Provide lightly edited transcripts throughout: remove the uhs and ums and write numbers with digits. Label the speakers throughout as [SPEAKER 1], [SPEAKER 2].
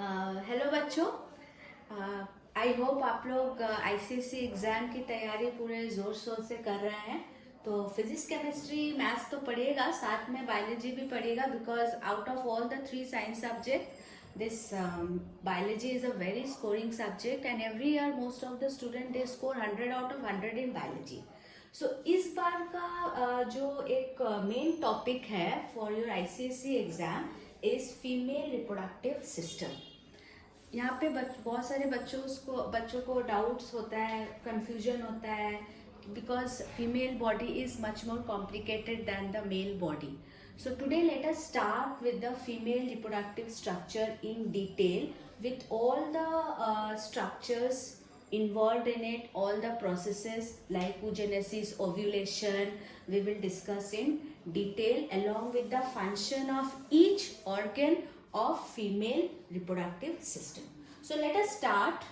[SPEAKER 1] Hello बच्चों, I hope आप लोग आईसीएसई एग्ज़ाम की तैयारी पूरे ज़ोर शोर से कर रहे हैं। तो फिजिक्स, केमिस्ट्री, मैथ्स तो पढ़िएगा, साथ में बायोलॉजी भी पढ़िएगा, because out of all the 3 science subject this biology is a very scoring subject and every year most of the student they score 100 out of 100 in biology. So इस बार का जो एक मेन टॉपिक है for your ICSE exam is female reproductive system. यहाँ पे बहुत सारे बच्चों को डाउट्स होता है, कंफ्यूजन होता है, because female body is much more complicated than the male body. So today let us start with the female reproductive structure in detail with all the structures involved in it, all the processes like oogenesis, ovulation, we will discuss in detail along with the function of each organ of female reproductive system. So let us start.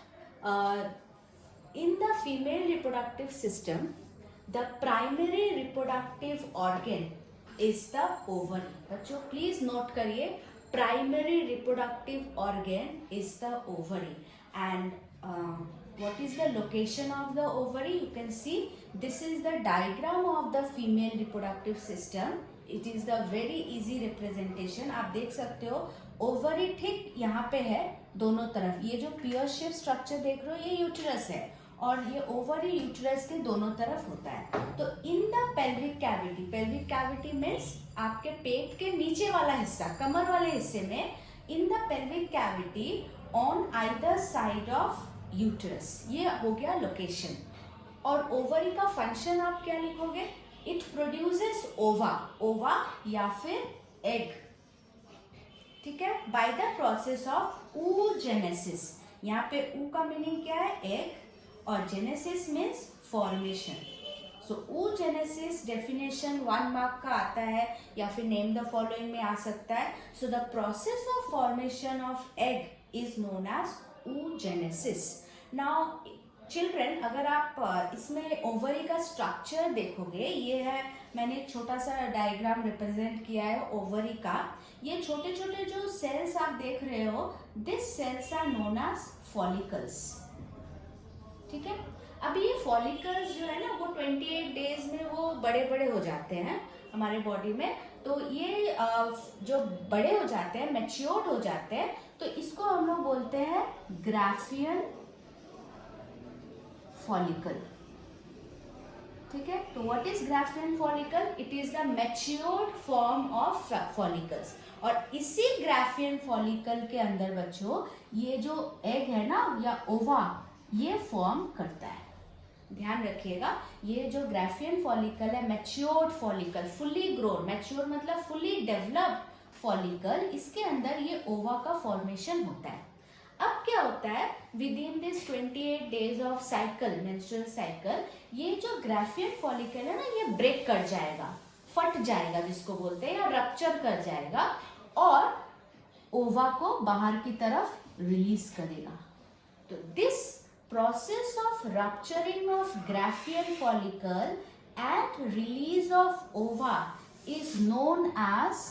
[SPEAKER 1] In the female reproductive system, the primary reproductive organ is the ovary. बच्चों please note करिए, primary reproductive organ is the ovary. And what is the location of the ovary? You can see this is the diagram of the female reproductive system. It is the very easy representation. आप देख सकते हो ovary ठीक यहाँ पे है दोनों तरफ. ये जो पियर शेप स्ट्रक्चर देख रहे हो ये यूट्रस है और ये ओवरी यूट्रस के दोनों तरफ होता है. तो in the pelvic cavity means आपके पेट के नीचे वाला हिस्सा, कमर वाले हिस्से में, in the pelvic cavity on either side of uterus. ये हो गया लोकेशन. और ओवरी का फंक्शन आप क्या लिखोगे? इट प्रोड्यूसेस ओवा या फिर एग. ठीक है, by the process of oogenesis. यहाँ पे ऊ का मीनिंग क्या है? एग, और जेनेसिस मीन्स फॉर्मेशन. सो oogenesis डेफिनेशन 1 मार्क का आता है या फिर नेम द फॉलोइंग में आ सकता है. So the process of formation of egg is known as oogenesis. Now children, अगर आप इसमें ओवरी का स्ट्रक्चर देखोगे, ये है, मैंने एक छोटा सा डायग्राम रिप्रेजेंट किया है ओवरी का. ये छोटे छोटे जो सेल्स आप देख रहे हो, this cells are known as follicles. ठीक है, अभी ये फॉलिकल्स जो है ना वो 28 डेज में वो बड़े बड़े हो जाते हैं हमारे बॉडी में. तो ये जो बड़े हो जाते हैं, मैच्योर्ड हो जाते हैं, तो इसको हम लोग बोलते हैं ग्राफियन फॉलिकल. ठीक है, तो what is Graafian follicle? It is the matured form of follicles. और इसी ग्राफियन फॉलिकल के अंदर बच्चों ये जो एग है ना या ओवा, ये फॉर्म करता है. ध्यान रखिएगा, ये जो ग्राफियन फॉलिकल है, matured follicle, fully grown, mature मतलब फुल्ली डेवलप्ड फॉलिकल, इसके अंदर ये ओवा का फॉर्मेशन होता है. अब क्या होता है, with in this 28 days of cycle, menstrual cycle, ये जो ग्राफियन फॉलिकल है ना, ये ब्रेक कर जाएगा, फट जाएगा जिसको बोलते हैं, या रप्चर कर जाएगा और ओवा को बाहर की तरफ रिलीज करेगा. तो this process of rupturing of Graafian follicle and release of ova is known as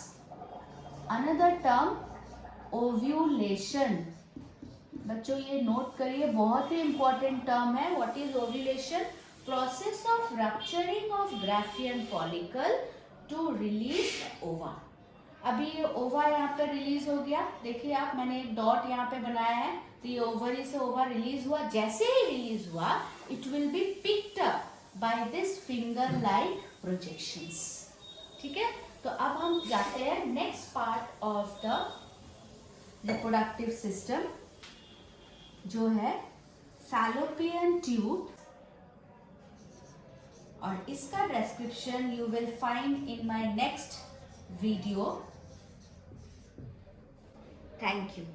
[SPEAKER 1] another term ovulation. बच्चों ये नोट करिए, बहुत ही इंपॉर्टेंट टर्म है. What is ovulation? Process of rupturing of graafian follicle to release ova. अभी ये ओवा यहाँ पे रिलीज हो गया, देखिए आप, मैंने एक डॉट यहाँ पे बनाया है. तो ये ओवरी से ओवा रिलीज हुआ. जैसे ही रिलीज हुआ, it will be picked up by this finger like projections. ठीक है, तो अब हम जाते हैं next part of the reproductive system, जो है फैलोपियन ट्यूब. और इसका description you will find in my next video. Thank you.